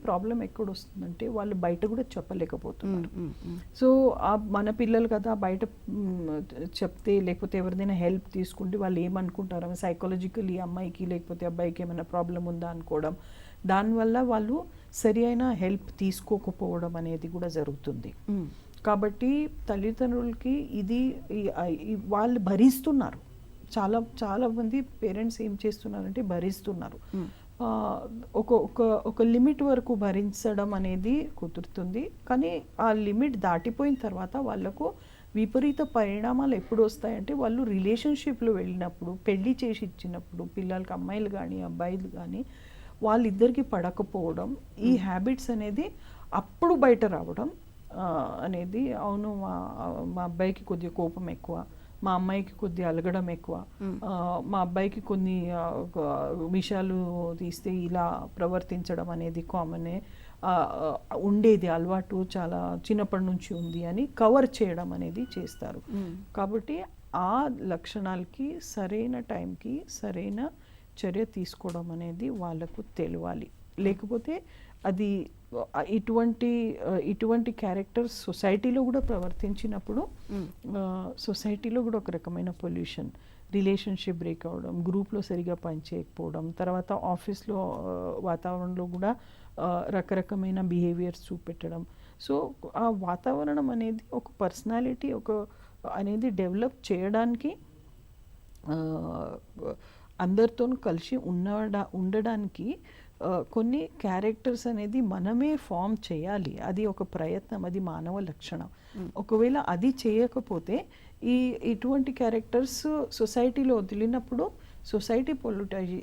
Problem ఎక్కడ వస్తుందంటే వాళ్ళు బయట కూడా చెప్పలేకపోతున్నారు. సో మన పిల్లలు కదా బయట చెప్తే లేకపోతే ఎవరిదైనా హెల్ప్ తీసుకుంటే వాళ్ళు ఏమనుకుంటారు, సైకాలజికలీ అమ్మాయికి లేకపోతే అబ్బాయికి ఏమైనా ప్రాబ్లం ఉందా అనుకోవడం, దానివల్ల వాళ్ళు సరి అయిన హెల్ప్ తీసుకోకపోవడం అనేది కూడా జరుగుతుంది. కాబట్టి తల్లిదండ్రులకి ఇది వాళ్ళు భరిస్తున్నారు. చాలా చాలా మంది పేరెంట్స్ ఏం చేస్తున్నారంటే భరిస్తున్నారు. ఒక లిమిట్ వరకు భరించడం అనేది కుదురుతుంది, కానీ ఆ లిమిట్ దాటిపోయిన తర్వాత వాళ్ళకు విపరీత పరిణామాలు ఎప్పుడు వస్తాయంటే వాళ్ళు రిలేషన్షిప్లో వెళ్ళినప్పుడు, పెళ్లి చేసి ఇచ్చినప్పుడు, పిల్లలకి అమ్మాయిలు కానీ అబ్బాయిలు కానీ వాళ్ళిద్దరికి పడకపోవడం, ఈ హ్యాబిట్స్ అనేది అప్పుడు బయట రావడం అనేది, అవును మా అబ్బాయికి కొద్దిగా కోపం ఎక్కువ, మా అమ్మాయికి కొద్దిగా అలగడం ఎక్కువ, మా అబ్బాయికి కొన్ని విషయాలు తీస్తే ఇలా ప్రవర్తించడం అనేది కామనే ఉండేది, అలవాటు చాలా చిన్నప్పటి నుంచి ఉంది అని కవర్ చేయడం అనేది చేస్తారు. కాబట్టి ఆ లక్షణాలకి సరైన టైంకి సరైన చర్య తీసుకోవడం అనేది వాళ్ళకు తెలియాలి. లేకపోతే అది ఇటువంటి క్యారెక్టర్స్ సొసైటీలో కూడా ప్రవర్తించినప్పుడు సొసైటీలో కూడా ఒక రకమైన పొల్యూషన్, రిలేషన్షిప్ బ్రేక్ అవ్వడం, గ్రూప్లో సరిగా పనిచేయకపోవడం, తర్వాత ఆఫీస్లో వాతావరణంలో కూడా రకరకమైన బిహేవియర్స్ చూపెట్టడం. సో ఆ వాతావరణం అనేది ఒక పర్సనాలిటీ అనేది డెవలప్ చేయడానికి, అందరితో కలిసి ఉండడానికి కొన్ని క్యారెక్టర్స్ అనేది మనమే ఫామ్ చేయాలి. అది ఒక ప్రయత్నం, అది మానవ లక్షణం. ఒకవేళ అది చేయకపోతే ఇటువంటి క్యారెక్టర్స్ సొసైటీలో వదిలినప్పుడు సొసైటీ